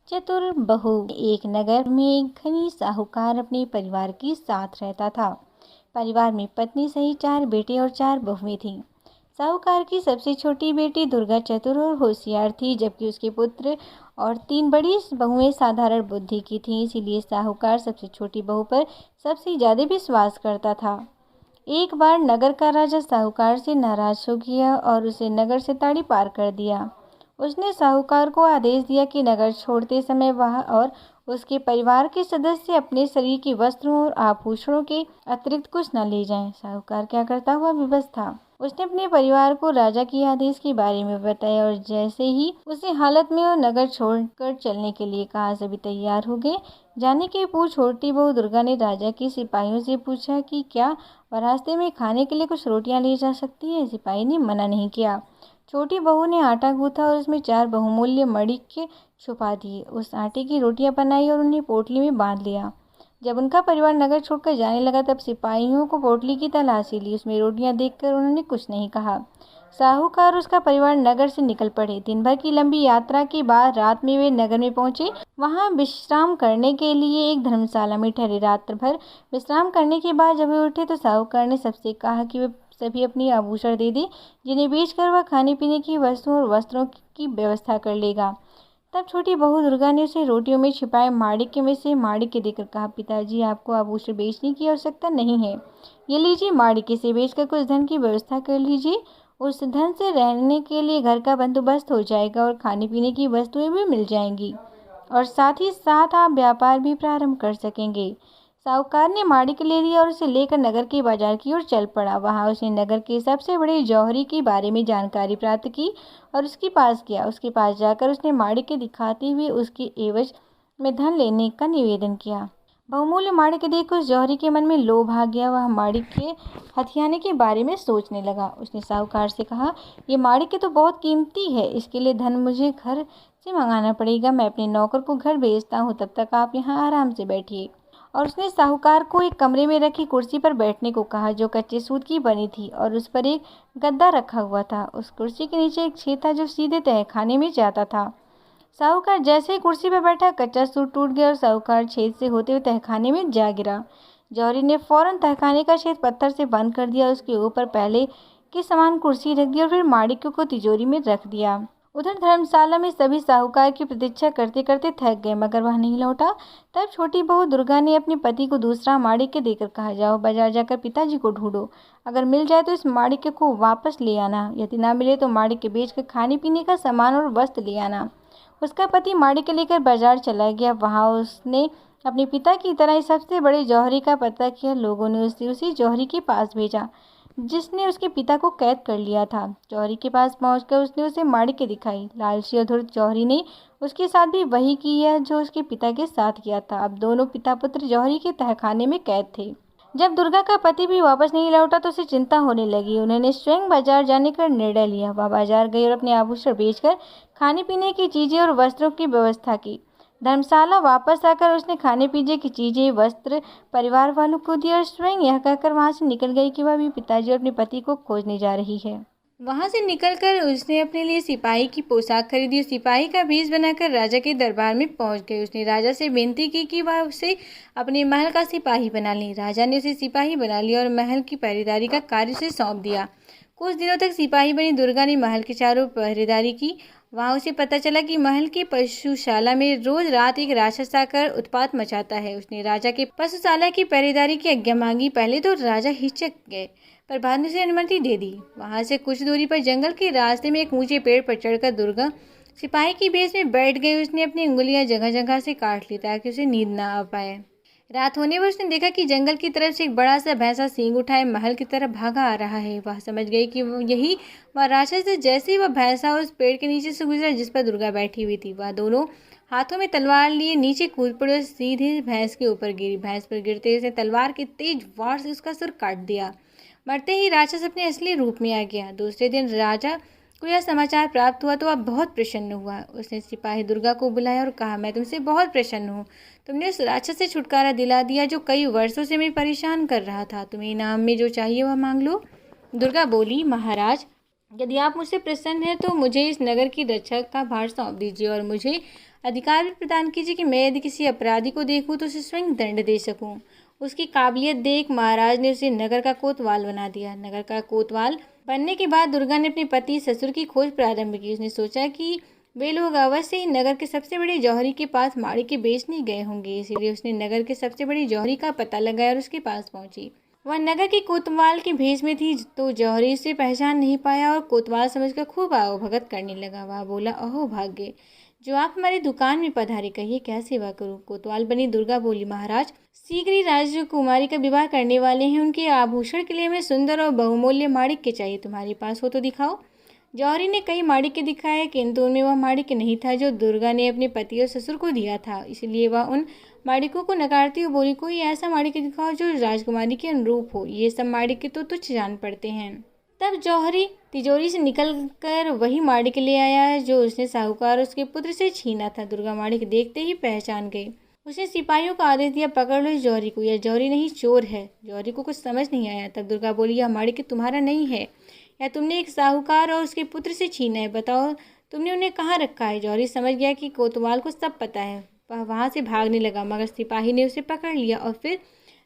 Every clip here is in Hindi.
चतुर बहू। एक नगर में एक धनी साहूकार अपने परिवार के साथ रहता था। परिवार में पत्नी सहित 4 बेटे और 4 बहुएं थीं। साहूकार की सबसे छोटी बेटी दुर्गा चतुर और होशियार थी, जबकि उसके पुत्र और 3 बड़ी बहुएं साधारण बुद्धि की थीं। इसीलिए साहूकार सबसे छोटी बहू पर सबसे ज्यादा विश्वास करता था। एक बार नगर का राजा साहूकार से नाराज हो गया और उसे नगर से ताड़ी पार कर दिया। उसने साहूकार को आदेश दिया कि नगर छोड़ते समय वह और उसके परिवार के सदस्य अपने शरीर की वस्त्रों और आभूषणों के अतिरिक्त कुछ न ले जाएं। साहूकार क्या करता हुआ विवश था। उसने अपने परिवार को राजा के आदेश के बारे में बताया और जैसे ही उसी हालत में वो नगर छोड़कर चलने के लिए कहा, सभी तैयार हो गए। जाने के पूर्व छोटी बहू दुर्गा ने राजा के सिपाहियों से पूछा कि क्या वह रास्ते में खाने के लिए कुछ रोटियां ले जा सकती है। सिपाही ने मना नहीं किया। छोटी बहू ने आटा गूंथा और उसमें 4 बहुमूल्य मणिक छुपा दिए। उस आटे की रोटियां बनाई और उन्हें पोटली में बांध लिया। जब उनका परिवार नगर छोड़कर जाने लगा तब सिपाहियों को पोटली की तलाशी ली। उसमें रोटियां देखकर उन्होंने कुछ नहीं कहा। साहूकार और उसका परिवार नगर से निकल पड़े। दिन भर की लंबी यात्रा के बाद रात में वे नगर में पहुंचे। वहां विश्राम करने के लिए एक धर्मशाला में ठहरे। रात भर विश्राम करने के बाद जब वे उठे तो साहूकार ने सबसे कहा कि वे सभी अपनी आभूषण दे दें, जिन्हें बेचकर वह खाने पीने की वस्तुओं और वस्त्रों की व्यवस्था कर लेगा। तब छोटी बहू दुर्गा ने उसे रोटियों में छिपाए माणिक्य में से माणिक्य देकर कहा, पिताजी, आपको आभूषण बेचने की आवश्यकता नहीं है। ये लीजिए, माणिक्य से बेचकर कुछ धन की व्यवस्था कर लीजिए। उस धन से रहने के लिए घर का बंदोबस्त हो जाएगा और खाने पीने की वस्तुएं भी मिल जाएंगी और साथ ही साथ आप व्यापार भी प्रारंभ कर सकेंगे। साहूकार ने माणिक्य ले लिया और उसे लेकर नगर के बाजार की ओर चल पड़ा। वहां उसने नगर के सबसे बड़े जौहरी के बारे में जानकारी प्राप्त की और उसके पास गया। उसके पास जाकर उसने माणिक्य दिखाते हुए उसके एवज में धन लेने का निवेदन किया। बहुमूल्य माणिक्य देख उस जौहरी के मन में लोभ आ गया। वह माणिक्य हथियाने के बारे में सोचने लगा। उसने साहूकार से कहा, यह माणिक्य तो बहुत कीमती है, इसके लिए धन मुझे घर से मंगाना पड़ेगा। मैं अपने नौकर को घर भेजता हूँ, तब तक आप यहाँ आराम से बैठिए। और उसने साहूकार को एक कमरे में रखी कुर्सी पर बैठने को कहा, जो कच्चे सूत की बनी थी और उस पर एक गद्दा रखा हुआ था। उस कुर्सी के नीचे एक छेद था जो सीधे तहखाने में जाता था। साहूकार जैसे ही कुर्सी पर बैठा, कच्चा सूत टूट गया और साहूकार छेद से होते हुए तहखाने में जा गिरा। जौहरी ने फौरन तहखाने का छेद पत्थर से बंद कर दिया। उसके ऊपर पहले के समान कुर्सी रख दी और फिर माणिक्य को तिजोरी में रख दिया। उधर धर्मशाला में सभी साहूकार की प्रतीक्षा करते करते थक गए, मगर वह नहीं लौटा। तब छोटी बहू दुर्गा ने अपने पति को दूसरा माणिक्य देकर कहा, जाओ बाजार जाकर पिताजी को ढूंढो। अगर मिल जाए तो इस माणिक्य को वापस ले आना, यदि ना मिले तो माणिक्य बेचकर खाने पीने का सामान और वस्त्र ले आना। उसका पति माणिक्य लेकर बाजार चला गया। वहां उसने अपने पिता की तरह ही सबसे बड़े जौहरी का पता किया। लोगों ने उसे उसी जौहरी के पास भेजा जिसने उसके पिता को कैद कर लिया था। जौहरी के पास पहुंचकर उसने उसे माणिक्य दिखाई। लालची और धूर्त जौहरी ने उसके साथ भी वही किया जो उसके पिता के साथ किया था। अब दोनों पिता पुत्र जौहरी के तहखाने में कैद थे। जब दुर्गा का पति भी वापस नहीं लौटा तो उसे चिंता होने लगी। उन्होंने स्वयं बाजार जाने का निर्णय लिया। वह बाजार गई और अपने आभूषण बेचकर खाने पीने की चीजें और वस्त्रों की व्यवस्था की। धर्मशाला वापस आकर उसने खाने पीने की चीजें, वस्त्र परिवार वालों को दिए और स्वयं यह कहकर वहां से निकल गई कि वह भी पिताजी और अपने पति को खोजने जा रही है। वहां से निकलकर उसने अपने लिए सिपाही की पोशाक खरीदी। सिपाही का भेष बनाकर राजा के दरबार में पहुंच गई। उसने राजा से विनती की कि वह उसे अपने महल का सिपाही बना ले। राजा ने उसे सिपाही बना लिया और महल की पहरेदारी का कार्य उसे सौंप दिया। कुछ दिनों तक सिपाही बनी दुर्गा ने महल के चारों पहरेदारी की। वहां उसे पता चला कि महल की पशुशाला में रोज रात एक राक्षस आकर उत्पात मचाता है। उसने राजा के पशुशाला की पहरेदारी की आज्ञा मांगी। पहले तो राजा हिचक गए, पर बाद में उसे अनुमति दे दी। वहां से कुछ दूरी पर जंगल के रास्ते में एक ऊंचे पेड़ पर चढ़कर दुर्गा सिपाही की भेष में बैठ गई। उसने अपनी उंगलियां जगह जगह से काट ली ताकि उसे नींद न आ पाए। रात होने पर उसने देखा कि जंगल की तरफ से एक बड़ा सा भैंसा सींग उठाए महल की तरफ भागा आ रहा है। वह समझ गई कि यही वह राक्षस है। जैसे ही वह भैंसा उस पेड़ के नीचे से गुजरा जिस पर दुर्गा बैठी हुई थी, वह दोनों हाथों में तलवार लिए नीचे कूद पड़ी और सीधे भैंस के ऊपर गिरी। भैंस पर गिरते ही उसने तलवार के तेज वार से उसका सिर काट दिया। मरते ही राक्षस अपने असली रूप में आ गया। दूसरे दिन राजा को यह समाचार प्राप्त हुआ तो वह बहुत प्रसन्न हुआ। उसने सिपाही दुर्गा को बुलाया और कहा, मैं तुमसे बहुत प्रसन्न हूँ। तुमने उस राक्षस से छुटकारा दिला दिया जो कई वर्षों से मैं परेशान कर रहा था। तुम्हें इनाम में जो चाहिए वह मांग लो। दुर्गा बोली, महाराज, यदि आप मुझसे प्रसन्न हैं तो मुझे इस नगर की रक्षा का भार सौंप दीजिए और मुझे अधिकार भी प्रदान कीजिए कि मैं यदि किसी अपराधी को देखूं तो उसे स्वयं दंड दे सकूं। उसकी काबिलियत देख महाराज ने उसे नगर का कोतवाल बना दिया। नगर का कोतवाल बनने के बाद दुर्गा ने अपने पति ससुर की खोज प्रारंभ की। उसने सोचा कि वे लोग अवश्य ही नगर के सबसे बड़े जौहरी के पास माणिक्य बेचने गए होंगे, इसीलिए उसने नगर के सबसे बड़े जौहरी का पता लगाया और उसके पास पहुंची। वह नगर के कोतवाल के भेष में थी तो जौहरी उसे पहचान नहीं पाया और कोतवाल समझकर खूब आवभगत करने लगा। वह बोला, अहो भाग्य, जो आप हमारी दुकान में पधारे, कहिए क्या सेवा करूं। कोतवाल बनी दुर्गा बोली, महाराज शीघ्र ही राजकुमारी का विवाह करने वाले हैं, उनके आभूषण के लिए हमें सुंदर और बहुमूल्य माणिक्य चाहिए, तुम्हारे पास हो तो दिखाओ। जौहरी ने कई माणिक्य दिखाए किंतु उनमें वह माणिक्य नहीं था जो दुर्गा ने अपने पति और ससुर को दिया था, इसलिए वह उन माणिक्यों को नकारती हुई बोली, कोई ऐसा माणिक्य दिखाओ जो राजकुमारी के अनुरूप हो, ये सब माणिक्य तो तुच्छ जान पड़ते हैं। तब जौहरी तिजोरी से निकलकर वही माणिक्य ले आया जो उसने साहूकार और उसके पुत्र से छीना था। दुर्गा माणिक्य देखते ही पहचान गई। उसने सिपाहियों को आदेश दिया, पकड़ लो इस जौहरी को, यह जौहरी नहीं चोर है। जौहरी को कुछ समझ नहीं आया। तब दुर्गा बोली, यह माणिक्य तुम्हारा नहीं है, या तुमने एक साहूकार और उसके पुत्र से छीना है, बताओ तुमने उन्हें कहाँ रखा है। जौहरी समझ गया कि कोतवाल को सब पता है। वह वहाँ से भागने लगा मगर सिपाही ने उसे पकड़ लिया और फिर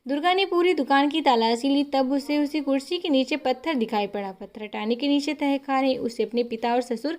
दुर्गा ने पूरी दुकान की तलाशी ली। तब उसे उसी कुर्सी के नीचे पत्थर दिखाई पड़ा। पत्थर हटाने के नीचे तहखाने उसे अपने पिता और ससुर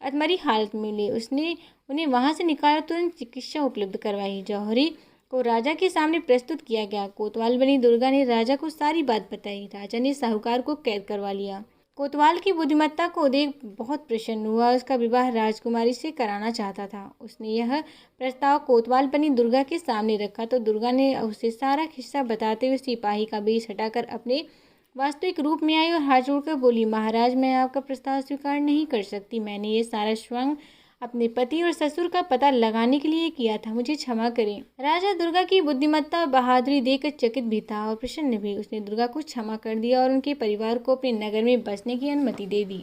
अधमरी हालत में मिले। उसने उन्हें वहां से निकाला, तुरंत चिकित्सा उपलब्ध करवाई। जौहरी को राजा के सामने प्रस्तुत किया गया। कोतवाल बनी दुर्गा ने राजा को सारी बात बताई। राजा ने साहूकार को कैद करवा लिया। कोतवाल की बुद्धिमत्ता को देख बहुत प्रसन्न हुआ। उसका विवाह राजकुमारी से कराना चाहता था। उसने यह प्रस्ताव कोतवाल बनी दुर्गा के सामने रखा तो दुर्गा ने उसे सारा किस्सा बताते हुए सिपाही का वेश हटाकर अपने वास्तविक रूप में आई और हाथ जोड़कर बोली, महाराज मैं आपका प्रस्ताव स्वीकार नहीं कर सकती। मैंने ये सारा श्रम अपने पति और ससुर का पता लगाने के लिए किया था, मुझे क्षमा करें। राजा दुर्गा की बुद्धिमत्ता और बहादुरी देखकर चकित भी था और प्रसन्न भी। उसने दुर्गा को क्षमा कर दिया और उनके परिवार को अपने नगर में बसने की अनुमति दे दी।